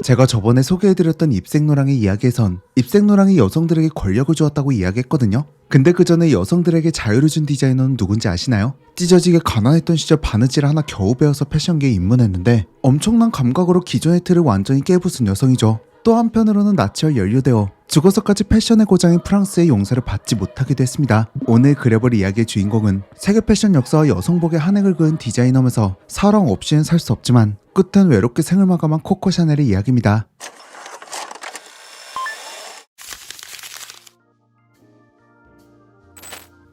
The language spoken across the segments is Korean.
제가 저번에 소개해드렸던 입생노랑의 이야기에선 입생노랑이 여성들에게 권력을 주었다고 이야기했거든요. 근데 그 전에 여성들에게 자유를 준 디자이너는 누군지 아시나요? 찢어지게 가난했던 시절 바느질 하나 겨우 배워서 패션계에 입문했는데 엄청난 감각으로 기존의 틀을 완전히 깨부순 여성이죠. 또 한편으로는 나치와 연루되어 죽어서까지 패션의 고장인 프랑스의 용서를 받지 못하기도 했습니다. 오늘 그려볼 이야기의 주인공은 세계 패션 역사와 여성복의 한 획을 그은 디자이너면서 사랑 없이는 살 수 없지만 끝은 외롭게 생을 마감한 코코 샤넬의 이야기입니다.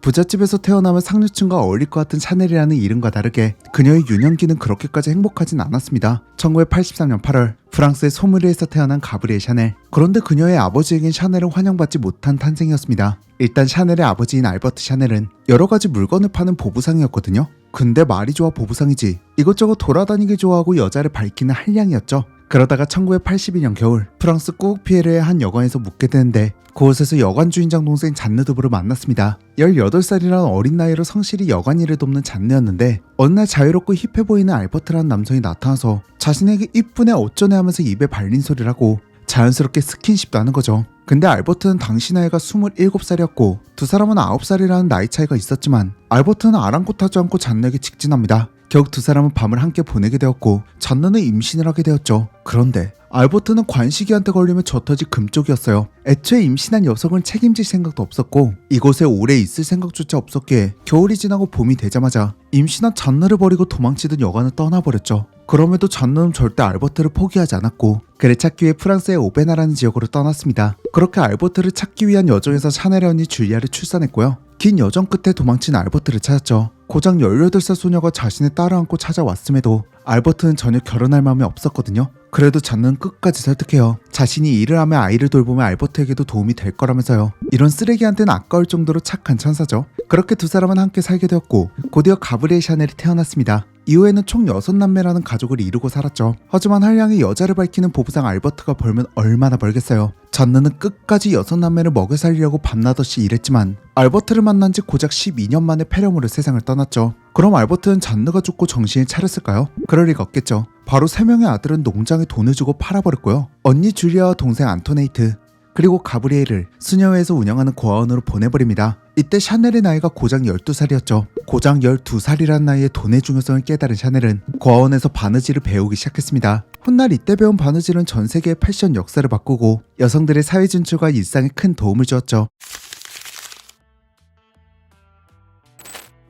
부잣집에서 태어나면 상류층과 어울릴 것 같은 샤넬이라는 이름과 다르게 그녀의 유년기는 그렇게까지 행복하진 않았습니다. 1983년 8월 프랑스의 소므리에서 태어난 가브리엘 샤넬. 그런데 그녀의 아버지에겐 샤넬을 환영받지 못한 탄생이었습니다. 일단 샤넬의 아버지인 알버트 샤넬은 여러가지 물건을 파는 보부상이었거든요. 근데 말이 좋아 보부상이지 이것저것 돌아다니기 좋아하고 여자를 밝히는 한량이었죠. 그러다가 1982년 겨울 프랑스 꾸우피에르의 한 여관에서 묵게 되는데 그곳에서 여관 주인장 동생 잔느 두부를 만났습니다. 18살이라는 어린 나이로 성실히 여관 일을 돕는 잔느였는데 어느 날 자유롭고 힙해 보이는 알버트라는 남성이 나타나서 자신에게 이쁘네 어쩌네 하면서 입에 발린 소리를 하고 자연스럽게 스킨십도 하는 거죠. 근데 알버트는 당시 나이가 27살이었고 두 사람은 9살이라는 나이 차이가 있었지만 알버트는 아랑곳하지 않고 잔느에게 직진합니다. 결국 두 사람은 밤을 함께 보내게 되었고 잔느는 임신을 하게 되었죠. 그런데 알버트는 관식이한테 걸리면 젖터지 금쪽이었어요. 애초에 임신한 여성을 책임질 생각도 없었고 이곳에 오래 있을 생각조차 없었기에 겨울이 지나고 봄이 되자마자 임신한 잔느를 버리고 도망치던 여관을 떠나버렸죠. 그럼에도 잔느는 절대 알버트를 포기하지 않았고 그를 찾기 위해 프랑스의 오베나라는 지역으로 떠났습니다. 그렇게 알버트를 찾기 위한 여정에서 샤넬의 언니 줄리아를 출산했고요. 긴 여정 끝에 도망친 알버트를 찾았죠. 고작 18살 소녀가 자신의 딸을 안고 찾아왔음에도 알버트는 전혀 결혼할 마음이 없었거든요. 그래도 잔느는 끝까지 설득해요. 자신이 일을 하며 아이를 돌보면 알버트에게도 도움이 될 거라면서요. 이런 쓰레기한테는 아까울 정도로 착한 천사죠. 그렇게 두 사람은 함께 살게 되었고 곧이어 가브리엘 샤넬이 태어났습니다. 이후에는 총 6남매라는 가족을 이루고 살았죠. 하지만 한량의 여자를 밝히는 보부상 알버트가 벌면 얼마나 벌겠어요. 잔느는 끝까지 6남매를 먹여 살리려고 밤낮없이 일했지만 알버트를 만난 지 고작 12년 만에 폐렴으로 세상을 떠났죠. 그럼 알버트는 잔느가 죽고 정신을 차렸을까요? 그럴 리가 없겠죠. 바로 3명의 아들은 농장에 돈을 주고 팔아버렸고요. 언니 줄리아와 동생 안토네이트 그리고 가브리엘을 수녀회에서 운영하는 고아원으로 보내버립니다. 이때 샤넬의 나이가 고작 12살이었죠. 고작 12살이라는 나이에 돈의 중요성을 깨달은 샤넬은 고아원에서 바느질을 배우기 시작했습니다. 훗날 이때 배운 바느질은 전 세계의 패션 역사를 바꾸고 여성들의 사회 진출과 일상에 큰 도움을 주었죠.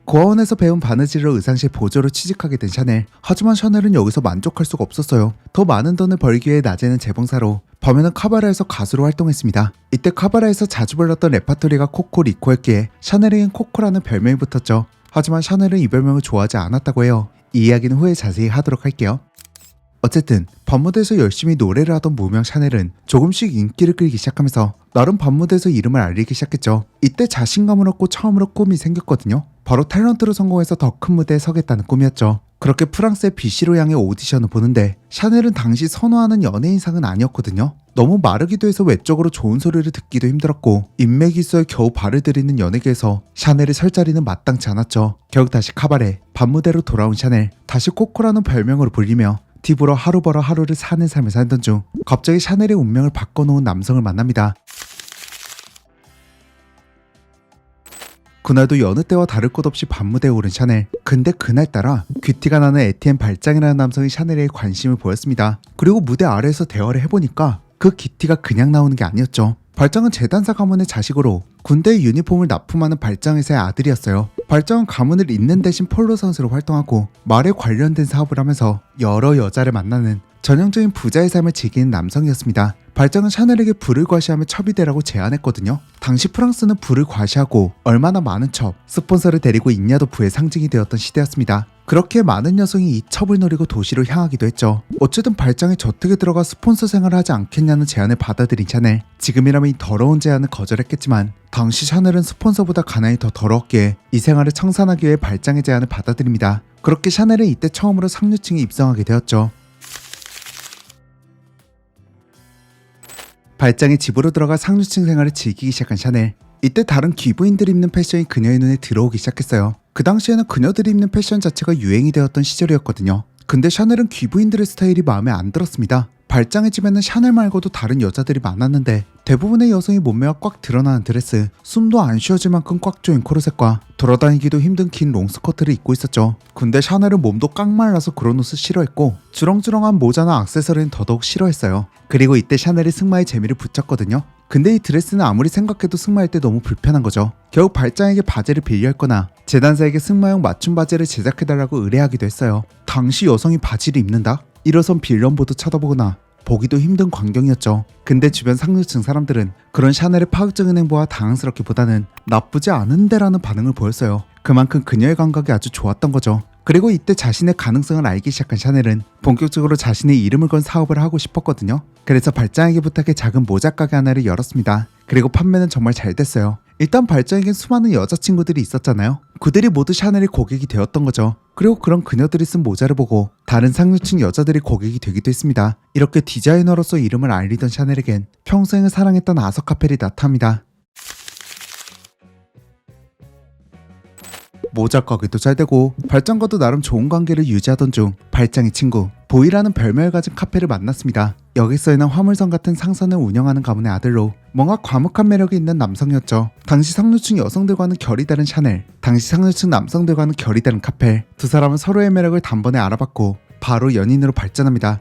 고아원에서 배운 바느질로 의상실 보조로 취직하게 된 샤넬. 하지만 샤넬은 여기서 만족할 수가 없었어요. 더 많은 돈을 벌기 위해 낮에는 재봉사로 밤에는 카바레에서 가수로 활동했습니다. 이때 카바레에서 자주 불렀던 레파토리가 코코리코였기에 샤넬에겐 코코라는 별명이 붙었죠. 하지만 샤넬은 이 별명을 좋아하지 않았다고 해요. 이 이야기는 후에 자세히 하도록 할게요. 어쨌든 밤무대에서 열심히 노래를 하던 무명 샤넬은 조금씩 인기를 끌기 시작하면서 나름 밤무대에서 이름을 알리기 시작했죠. 이때 자신감을 얻고 처음으로 꿈이 생겼거든요. 바로 탤런트로 성공해서 더 큰 무대에 서겠다는 꿈이었죠. 그렇게 프랑스의 비시로 향해 오디션을 보는데 샤넬은 당시 선호하는 연예인상은 아니었거든요. 너무 마르기도 해서 외적으로 좋은 소리를 듣기도 힘들었고 인맥이 있어야 겨우 발을 들이는 연예계에서 샤넬의 설 자리는 마땅치 않았죠. 결국 다시 카바레, 밤무대로 돌아온 샤넬. 다시 코코라는 별명으로 불리며 팁으로 하루 벌어 하루를 사는 삶을 살던 중 갑자기 샤넬의 운명을 바꿔놓은 남성을 만납니다. 그날도 여느 때와 다를 것 없이 밤무대에 오른 샤넬. 근데 그날따라 귀티가 나는 에티엔 발장이라는 남성이 샤넬에 관심을 보였습니다. 그리고 무대 아래에서 대화를 해보니까 그 귀티가 그냥 나오는 게 아니었죠. 발장은 재단사 가문의 자식으로 군대의 유니폼을 납품하는 발장회사의 아들이었어요. 발장은 가문을 잇는 대신 폴로 선수로 활동하고 말에 관련된 사업을 하면서 여러 여자를 만나는 전형적인 부자의 삶을 즐기는 남성이었습니다. 발장은 샤넬에게 부를 과시하며 첩이 되라고 제안했거든요. 당시 프랑스는 부를 과시하고 얼마나 많은 첩, 스폰서를 데리고 있냐도 부의 상징이 되었던 시대였습니다. 그렇게 많은 여성이 이 첩을 노리고 도시로 향하기도 했죠. 어쨌든 발장의 저택에 들어가 스폰서 생활을 하지 않겠냐는 제안을 받아들인 샤넬. 지금이라면 이 더러운 제안을 거절했겠지만 당시 샤넬은 스폰서보다 가난이 더 더러웠기에 이 생활을 청산하기 위해 발장의 제안을 받아들입니다. 그렇게 샤넬은 이때 처음으로 상류층에 입성하게 되었죠. 발장의 집으로 들어가 상류층 생활을 즐기기 시작한 샤넬. 이때 다른 귀부인들이 입는 패션이 그녀의 눈에 들어오기 시작했어요. 그 당시에는 그녀들이 입는 패션 자체가 유행이 되었던 시절이었거든요. 근데 샤넬은 귀부인들의 스타일이 마음에 안 들었습니다. 발장의 집에는 샤넬 말고도 다른 여자들이 많았는데 대부분의 여성이 몸매가 꽉 드러나는 드레스, 숨도 안 쉬어질 만큼 꽉 조인 코르셋과 돌아다니기도 힘든 긴 롱스커트를 입고 있었죠. 근데 샤넬은 몸도 꽉 말라서 그런 옷을 싫어했고 주렁주렁한 모자나 액세서리는 더더욱 싫어했어요. 그리고 이때 샤넬이 승마의 재미를 붙였거든요. 근데 이 드레스는 아무리 생각해도 승마할 때 너무 불편한 거죠. 결국 발장에게 바지를 빌려했거나 재단사에게 승마용 맞춤 바지를 제작해달라고 의뢰하기도 했어요. 당시 여성이 바지를 입는다? 일어선 빌런보도 쳐다보거나 보기도 힘든 광경이었죠. 근데 주변 상류층 사람들은 그런 샤넬의 파격적인 행보와 당황스럽기보다는 나쁘지 않은데라는 반응을 보였어요. 그만큼 그녀의 감각이 아주 좋았던 거죠. 그리고 이때 자신의 가능성을 알기 시작한 샤넬은 본격적으로 자신의 이름을 건 사업을 하고 싶었거든요. 그래서 발장에게 부탁해 작은 모자 가게 하나를 열었습니다. 그리고 판매는 정말 잘 됐어요. 일단 발장에겐 수많은 여자친구들이 있었잖아요. 그들이 모두 샤넬의 고객이 되었던 거죠. 그리고 그런 그녀들이 쓴 모자를 보고 다른 상류층 여자들이 고객이 되기도 했습니다. 이렇게 디자이너로서 이름을 알리던 샤넬에겐 평생을 사랑했던 아서 카펠이 나타납니다. 모자 가게도 잘 되고 발장과도 나름 좋은 관계를 유지하던 중 발장의 친구 보이라는 별명을 가진 카페를 만났습니다. 여기서에는 화물선 같은 상선을 운영하는 가문의 아들로 뭔가 과묵한 매력이 있는 남성이었죠. 당시 상류층 여성들과는 결이 다른 샤넬, 당시 상류층 남성들과는 결이 다른 카펠, 두 사람은 서로의 매력을 단번에 알아봤고 바로 연인으로 발전합니다.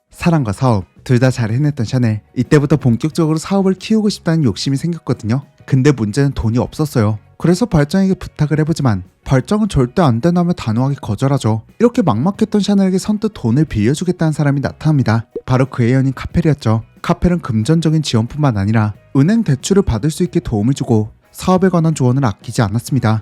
사랑과 사업 둘 다 잘 해냈던 샤넬, 이때부터 본격적으로 사업을 키우고 싶다는 욕심이 생겼거든요. 근데 문제는 돈이 없었어요. 그래서 발장에게 부탁을 해보지만 발장은 절대 안 된다며 단호하게 거절하죠. 이렇게 막막했던 샤넬에게 선뜻 돈을 빌려주겠다는 사람이 나타납니다. 바로 그의 연인 카펠이었죠. 카펠은 금전적인 지원뿐만 아니라 은행 대출을 받을 수 있게 도움을 주고 사업에 관한 조언을 아끼지 않았습니다.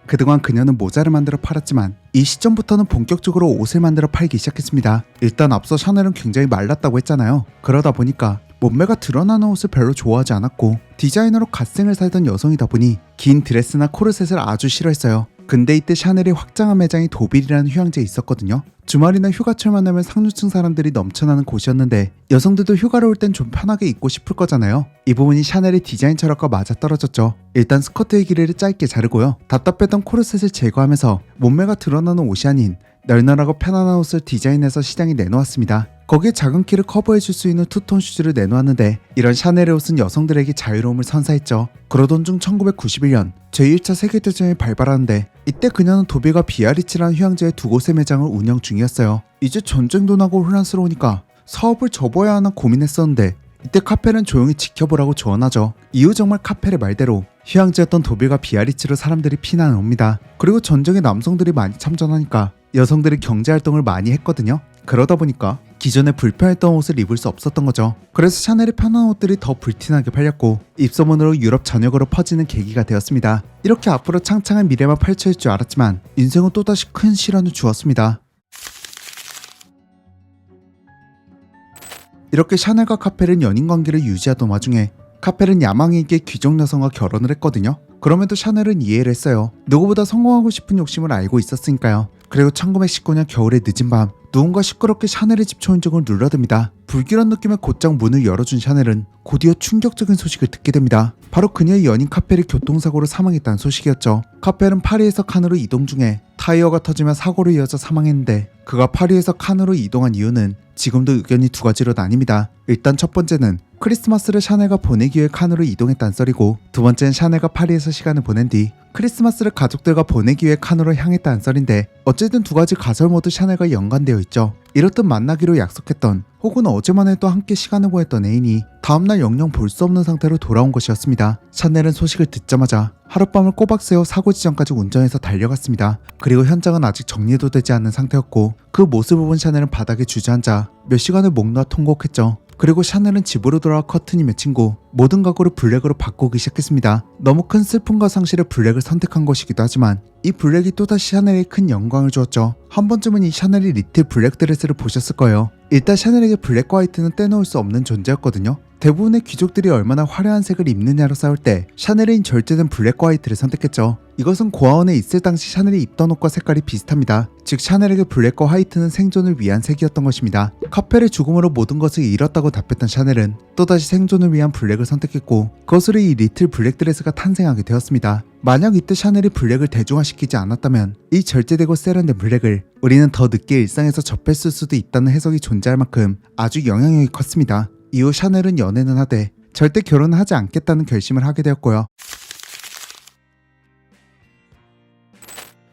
그동안 그녀는 모자를 만들어 팔았지만 이 시점부터는 본격적으로 옷을 만들어 팔기 시작했습니다. 일단 앞서 샤넬은 굉장히 말랐다고 했잖아요. 그러다 보니까 몸매가 드러나는 옷을 별로 좋아하지 않았고 디자이너로 갓생을 살던 여성이다 보니 긴 드레스나 코르셋을 아주 싫어했어요. 근데 이때 샤넬의 확장한 매장이 도빌이라는 휴양지에 있었거든요. 주말이나 휴가철만 하면 상류층 사람들이 넘쳐나는 곳이었는데 여성들도 휴가를 올 땐 좀 편하게 입고 싶을 거잖아요. 이 부분이 샤넬의 디자인 철학과 맞아떨어졌죠. 일단 스커트의 길이를 짧게 자르고요. 답답했던 코르셋을 제거하면서 몸매가 드러나는 옷이 아닌 널널하고 편안한 옷을 디자인해서 시장에 내놓았습니다. 거기에 작은 키를 커버해줄 수 있는 투톤 슈즈를 내놓았는데 이런 샤넬의 옷은 여성들에게 자유로움을 선사했죠. 그러던 중 1991년 제1차 세계대전이 발발하는데 이때 그녀는 도빌과 비아리츠라는 휴양지의 두 곳의 매장을 운영 중이었어요. 이제 전쟁도 나고 혼란스러우니까 사업을 접어야 하나 고민했었는데 이때 카펠은 조용히 지켜보라고 조언하죠. 이후 정말 카펠의 말대로 휴양지였던 도빌과 비아리츠로 사람들이 피난을 옵니다. 그리고 전쟁에 남성들이 많이 참전하니까 여성들이 경제활동을 많이 했거든요. 그러다 보니까 기존에 불편했던 옷을 입을 수 없었던 거죠. 그래서 샤넬의 편한 옷들이 더 불티나게 팔렸고 입소문으로 유럽 전역으로 퍼지는 계기가 되었습니다. 이렇게 앞으로 창창한 미래만 펼쳐질 줄 알았지만 인생은 또다시 큰 시련을 주었습니다. 이렇게 샤넬과 카펠은 연인관계를 유지하던 와중에 카펠은 야망이 있게 귀족 여성과 결혼을 했거든요. 그럼에도 샤넬은 이해를 했어요. 누구보다 성공하고 싶은 욕심을 알고 있었으니까요. 그리고 1919년 겨울의 늦은 밤 누군가 시끄럽게 샤넬의 집 초인종을 눌러댑니다. 불길한 느낌의 곧장 문을 열어준 샤넬은 곧이어 충격적인 소식을 듣게 됩니다. 바로 그녀의 연인 카펠이 교통사고로 사망했다는 소식이었죠. 카펠은 파리에서 칸으로 이동 중에 타이어가 터지며 사고로 이어져 사망했는데 그가 파리에서 칸으로 이동한 이유는 지금도 의견이 두 가지로 나뉩니다. 일단 첫 번째는 크리스마스를 샤넬과 보내기 위해 칸으로 이동했다는 썰이고 두 번째는 샤넬과 파리에서 시간을 보낸 뒤 크리스마스를 가족들과 보내기 위해 칸으로 향했다는 썰인데 어쨌든 두 가지 가설 모두 샤넬과 연관되어 있죠. 이렇듯 만나기로 약속했던 혹은 어제만 해도 함께 시간을 보냈던 애인이 다음날 영영 볼 수 없는 상태로 돌아온 것이었습니다. 샤넬은 소식을 듣자마자 하룻밤을 꼬박 새워 사고 지점까지 운전해서 달려갔습니다. 그리고 현장은 아직 정리도 되지 않은 상태였고 그 모습을 본 샤넬은 바닥에 주저앉아 몇 시간을 목 놓아 통곡했죠. 그리고 샤넬은 집으로 돌아와 커튼이 맺힌 후 모든 가구를 블랙으로 바꾸기 시작했습니다. 너무 큰 슬픔과 상실에 블랙을 선택한 것이기도 하지만 이 블랙이 또다시 샤넬에게 큰 영광을 주었죠. 한 번쯤은 이 샤넬이 리틀 블랙 드레스를 보셨을 거예요. 일단 샤넬에게 블랙과 화이트는 떼놓을 수 없는 존재였거든요. 대부분의 귀족들이 얼마나 화려한 색을 입느냐로 싸울 때 샤넬은 절제된 블랙과 화이트를 선택했죠. 이것은 고아원에 있을 당시 샤넬이 입던 옷과 색깔이 비슷합니다. 즉 샤넬에게 블랙과 화이트는 생존을 위한 색이었던 것입니다. 카펠의 죽음으로 모든 것을 잃었다고 답했던 샤넬은 또다시 생존을 위한 블랙을 선택했고 그것으로 이 리틀 블랙 드레스가 탄생하게 되었습니다. 만약 이때 샤넬이 블랙을 대중화시키지 않았다면 이 절제되고 세련된 블랙을 우리는 더 늦게 일상에서 접했을 수도 있다는 해석이 존재할 만큼 아주 영향력이 컸습니다. 이후 샤넬은 연애는 하되 절대 결혼은 하지 않겠다는 결심을 하게 되었고요.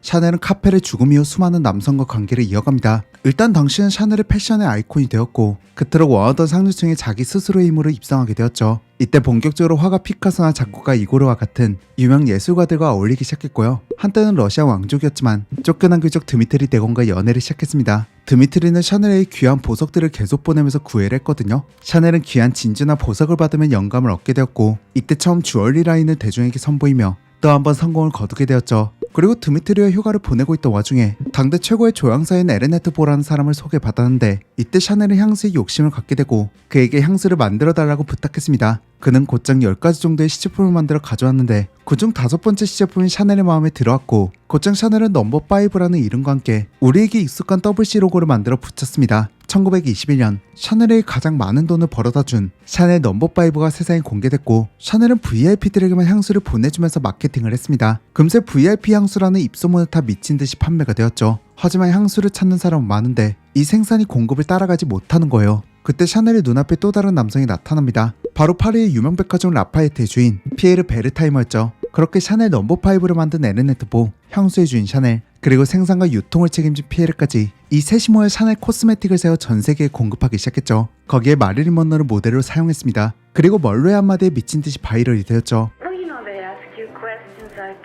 샤넬은 카펠의 죽음 이후 수많은 남성과 관계를 이어갑니다. 일단 당시는 샤넬의 패션의 아이콘이 되었고 그토록 원하던 상류층에 자기 스스로의 힘으로 입성하게 되었죠. 이때 본격적으로 화가 피카소나 작곡가 이고르와 같은 유명 예술가들과 어울리기 시작했고요. 한때는 러시아 왕족이었지만 쫓겨난 귀족 드미트리 대공과 연애를 시작했습니다. 드미트리는 샤넬의 귀한 보석들을 계속 보내면서 구애를 했거든요. 샤넬은 귀한 진주나 보석을 받으면 영감을 얻게 되었고 이때 처음 주얼리 라인을 대중에게 선보이며 또 한 번 성공을 거두게 되었죠. 그리고 드미트리와 휴가를 보내고 있던 와중에 당대 최고의 조향사인 에르네트 보라는 사람을 소개받았는데 이때 샤넬은 향수에 욕심을 갖게 되고 그에게 향수를 만들어달라고 부탁했습니다. 그는 곧장 10가지 정도의 시제품을 만들어 가져왔는데 그중 5번째 시제품이 샤넬의 마음에 들어왔고 곧장 샤넬은 넘버5라는 이름과 함께 우리에게 익숙한 WC 로고를 만들어 붙였습니다. 1921년 샤넬에게 가장 많은 돈을 벌어다준 샤넬 넘버5가 세상에 공개됐고 샤넬은 VIP들에게만 향수를 보내주면서 마케팅을 했습니다. 금세 VIP 향수라는 입소문을 타 미친듯이 판매가 되었죠. 하지만 향수를 찾는 사람은 많은데 이 생산이 공급을 따라가지 못하는 거예요. 그때 샤넬의 눈앞에 또 다른 남성이 나타납니다. 바로 파리의 유명 백화점 라파에트의 주인 피에르 베르타이머였죠. 그렇게 샤넬 넘버5를 만든 에르네트 보, 향수의 주인 샤넬, 그리고 생산과 유통을 책임진 피에르까지 이 셋이 모여 샤넬 코스메틱을 세워 전 세계에 공급하기 시작했죠. 거기에 마릴린 먼로를 모델로 사용했습니다. 그리고 멀로의 한마디에 미친 듯이 바이럴이 되었죠. They ask you questions like,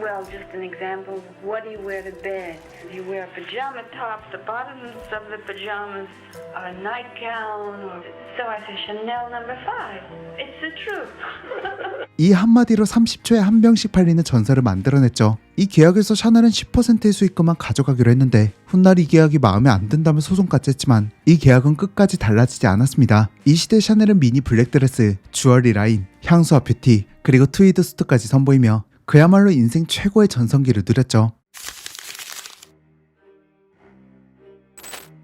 well, just an example, what do you wear to bed? Do you wear pajama tops, the bottoms of the pajamas, a nightgown, or... So I say Chanel number 5. It's the truth. 이 한마디로 30초에 한 병씩 팔리는 전설을 만들어냈죠. 이 계약에서 샤넬은 10%의 수익금만 가져가기로 했는데 훗날 이 계약이 마음에 안 든다며 소송까지 했지만 이 계약은 끝까지 달라지지 않았습니다. 이 시대 샤넬은 미니 블랙드레스, 주얼리 라인, 향수와 뷰티, 그리고 트위드 수트까지 선보이며 그야말로 인생 최고의 전성기를 누렸죠.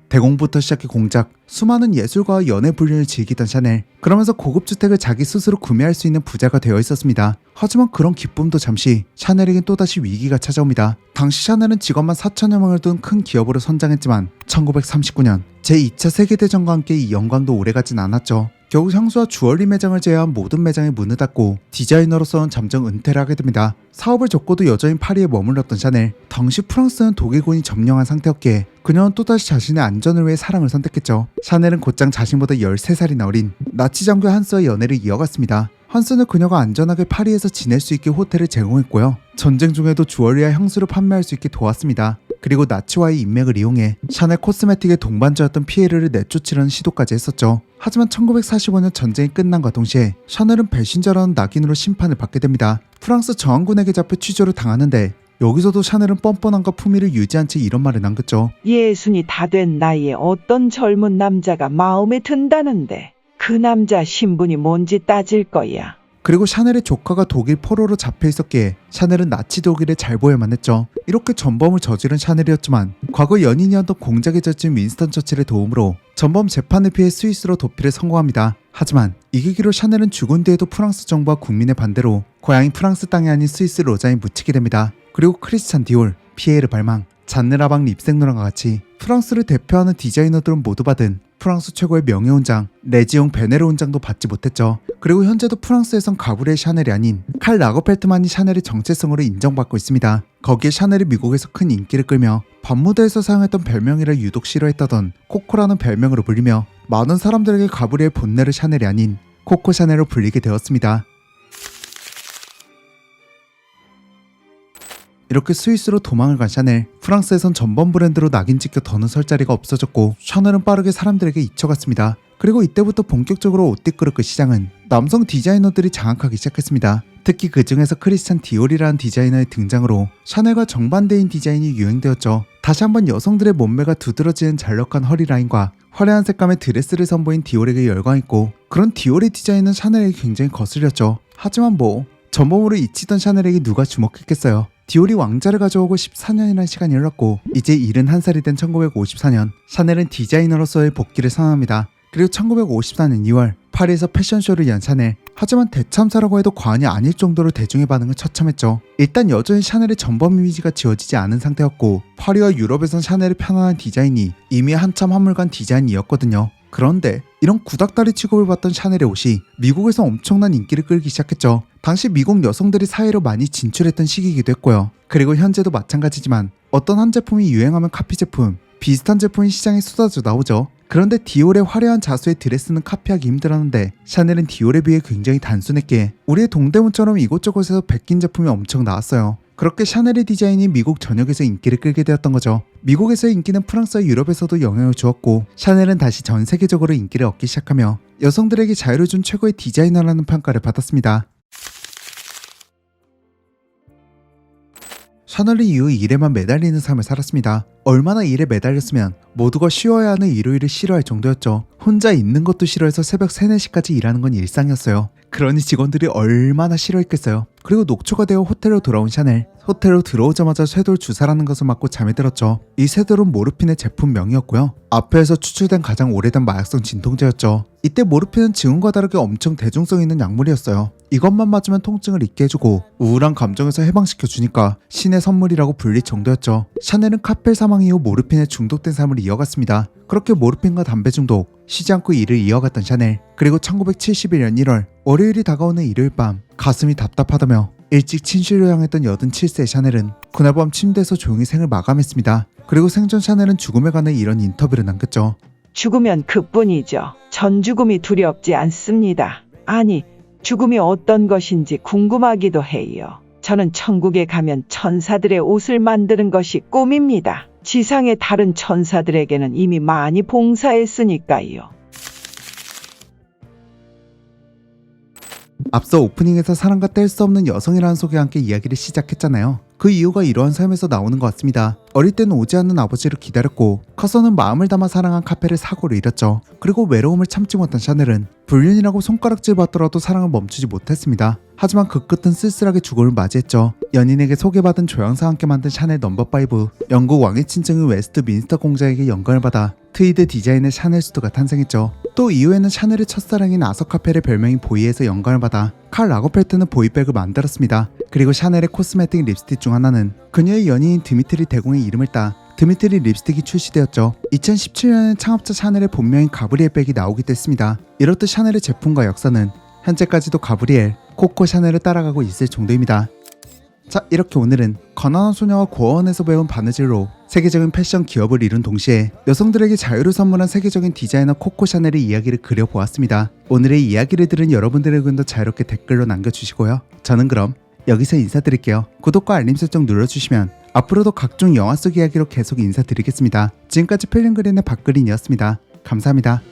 대공부터 시작해 공작, 수많은 예술가와 연애 불륜을 즐기던 샤넬. 그러면서 고급 주택을 자기 스스로 구매할 수 있는 부자가 되어 있었습니다. 하지만 그런 기쁨도 잠시 샤넬에겐 또다시 위기가 찾아옵니다. 당시 샤넬은 직원만 4천여 명을 둔 큰 기업으로 선장했지만 1939년 제2차 세계대전과 함께 이 영광도 오래가진 않았죠. 결국 향수와 주얼리 매장을 제외한 모든 매장이 문을 닫고 디자이너로서는 잠정 은퇴를 하게 됩니다. 사업을 접고도 여전히 파리에 머물렀던 샤넬. 당시 프랑스는 독일군이 점령한 상태였기에 그녀는 또다시 자신의 안전을 위해 사랑을 선택했죠. 샤넬은 곧장 자신보다 13살이나 어린 나치 장교 한스와 연애를 이어갔습니다. 한스는 그녀가 안전하게 파리에서 지낼 수 있게 호텔을 제공했고요. 전쟁 중에도 주얼리와 향수를 판매할 수 있게 도왔습니다. 그리고 나치와의 인맥을 이용해 샤넬 코스메틱의 동반자였던 피에르를 내쫓으려는 시도까지 했었죠. 하지만 1945년 전쟁이 끝난과 동시에 샤넬은 배신자라는 낙인으로 심판을 받게 됩니다. 프랑스 저항군에게 잡혀 취조를 당하는데 여기서도 샤넬은 뻔뻔함과 품위를 유지한 채 이런 말을 남겼죠. 예순이 다 된 나이에 어떤 젊은 남자가 마음에 든다는데 그 남자 신분이 뭔지 따질 거야. 그리고 샤넬의 조카가 독일 포로로 잡혀 있었기에 샤넬은 나치 독일에 잘 보여야만 했죠. 이렇게 전범을 저지른 샤넬이었지만 과거 연인이었던 공작에 젖힌 윈스턴 처칠의 도움으로 전범 재판을 피해 스위스로 도피를 성공합니다. 하지만 이 계기로 샤넬은 죽은 뒤에도 프랑스 정부와 국민의 반대로 고향이 프랑스 땅이 아닌 스위스 로자에 묻히게 됩니다. 그리고 크리스찬 디올, 피에르 발망, 잔느 라방 립생노랑과 같이 프랑스를 대표하는 디자이너들은 모두 받은 프랑스 최고의 명예훈장 레지옹 베네르 훈장도 받지 못했죠. 그리고 현재도 프랑스에선 가브리엘 샤넬이 아닌 칼 라거펠트만이 샤넬의 정체성으로 인정받고 있습니다. 거기에 샤넬이 미국에서 큰 인기를 끌며 밤무대에서 사용했던 별명이라 유독 싫어했다던 코코라는 별명으로 불리며 많은 사람들에게 가브리엘 본네르 샤넬이 아닌 코코 샤넬로 불리게 되었습니다. 이렇게 스위스로 도망을 간 샤넬. 프랑스에선 전범 브랜드로 낙인 찍혀 더는 설 자리가 없어졌고 샤넬은 빠르게 사람들에게 잊혀갔습니다. 그리고 이때부터 본격적으로 옷띠끄르크 시장은 남성 디자이너들이 장악하기 시작했습니다. 특히 그 중에서 크리스찬 디올이라는 디자이너의 등장으로 샤넬과 정반대인 디자인이 유행되었죠. 다시 한번 여성들의 몸매가 두드러지는 잘력한 허리 라인과 화려한 색감의 드레스를 선보인 디올에게 열광했고 그런 디올의 디자인은 샤넬에게 굉장히 거슬렸죠. 하지만 전범으로 잊히던 샤넬에게 누가 주목했겠어요. 디올이 왕자를 가져오고 14년이라는 시간이 흘렀고 이제 71살이 된 1954년 샤넬은 디자이너로서의 복귀를 선언합니다. 그리고 1954년 2월 파리에서 패션쇼를 연 샤넬. 하지만 대참사라고 해도 과언이 아닐 정도로 대중의 반응을 처참했죠. 일단 여전히 샤넬의 전범 이미지가 지워지지 않은 상태였고 파리와 유럽에선 샤넬의 편안한 디자인이 이미 한참 한물간 디자인이었거든요. 그런데 이런 구닥다리 취급을 받던 샤넬의 옷이 미국에서 엄청난 인기를 끌기 시작했죠. 당시 미국 여성들이 사회로 많이 진출했던 시기이기도 했고요. 그리고 현재도 마찬가지지만 어떤 한 제품이 유행하면 카피 제품, 비슷한 제품이 시장에 쏟아져 나오죠. 그런데 디올의 화려한 자수의 드레스는 카피하기 힘들었는데 샤넬은 디올에 비해 굉장히 단순했기에 우리의 동대문처럼 이곳저곳에서 베낀 제품이 엄청 나왔어요. 그렇게 샤넬의 디자인이 미국 전역에서 인기를 끌게 되었던 거죠. 미국에서의 인기는 프랑스와 유럽에서도 영향을 주었고 샤넬은 다시 전 세계적으로 인기를 얻기 시작하며 여성들에게 자유를 준 최고의 디자이너라는 평가를 받았습니다. 샤넬은 이후 일에만 매달리는 삶을 살았습니다. 얼마나 일에 매달렸으면 모두가 쉬어야 하는 일요일을 싫어할 정도였죠. 혼자 있는 것도 싫어해서 새벽 3, 4시까지 일하는 건 일상이었어요. 그러니 직원들이 얼마나 싫어했겠어요. 그리고 녹초가 되어 호텔로 돌아온 샤넬. 호텔로 들어오자마자 쇄돌 주사라는 것을 맞고 잠에 들었죠. 이 쇄돌은 모르핀의 제품명이었고요. 아프에서 추출된 가장 오래된 마약성 진통제였죠. 이때 모르핀은 지금과 다르게 엄청 대중성 있는 약물이었어요. 이것만 맞으면 통증을 잊게 해주고 우울한 감정에서 해방시켜주니까 신의 선물이라고 불릴 정도였죠. 샤넬은 카펠 사망 이후 모르핀에 중독된 삶을 이어갔습니다. 그렇게 모르핀과 담배 중독, 쉬지 않고 일을 이어갔던 샤넬. 그리고 1971년 1월 월요일이 다가오는 일요일 밤 가슴이 답답하다며 일찍 침실로 향했던 87세의 샤넬은 그날 밤 침대에서 조용히 생을 마감했습니다. 그리고 생전 샤넬은 죽음에 관해 이런 인터뷰를 남겼죠. 죽으면 그뿐이죠. 전 죽음이 두렵지 않습니다. 아니, 죽음이 어떤 것인지 궁금하기도 해요. 저는 천국에 가면 천사들의 옷을 만드는 것이 꿈입니다. 지상의 다른 천사들에게는 이미 많이 봉사했으니까요. 앞서 오프닝에서 사랑과 뗄 수 없는 여성이라는 소개와 함께 이야기를 시작했잖아요. 그 이유가 이러한 삶에서 나오는 것 같습니다. 어릴 때는 오지 않는 아버지를 기다렸고 커서는 마음을 담아 사랑한 카페를 사고로 잃었죠. 그리고 외로움을 참지 못한 샤넬은 불륜이라고 손가락질 받더라도 사랑을 멈추지 못했습니다. 하지만 그 끝은 쓸쓸하게 죽음을 맞이했죠. 연인에게 소개받은 조향사와 함께 만든 샤넬 넘버5, 영국 왕의 친척인 웨스트 민스터 공장에게 영감을 받아 트위드 디자인의 샤넬 수트가 탄생했죠. 또 이후에는 샤넬의 첫사랑인 아서 카펠의 별명인 보이에서 영감을 받아 칼 라거펠트는 보이백을 만들었습니다. 그리고 샤넬의 코스메틱 립스틱 중 하나는 그녀의 연인인 드미트리 대공의 이름을 따 드미트리 립스틱이 출시되었죠. 2017년에는 창업자 샤넬의 본명인 가브리엘 백이 나오기도 했습니다. 이렇듯 샤넬의 제품과 역사는 현재까지도 가브리엘, 코코 샤넬을 따라가고 있을 정도입니다. 자, 이렇게 오늘은 가난한 소녀와 고아원에서 배운 바느질로 세계적인 패션 기업을 이룬 동시에 여성들에게 자유를 선물한 세계적인 디자이너 코코 샤넬의 이야기를 그려보았습니다. 오늘의 이야기를 들은 여러분들의 의견도 자유롭게 댓글로 남겨주시고요. 저는 그럼 여기서 인사드릴게요. 구독과 알림 설정 눌러주시면 앞으로도 각종 영화 속 이야기로 계속 인사드리겠습니다. 지금까지 필름그린의 박그린이었습니다. 감사합니다.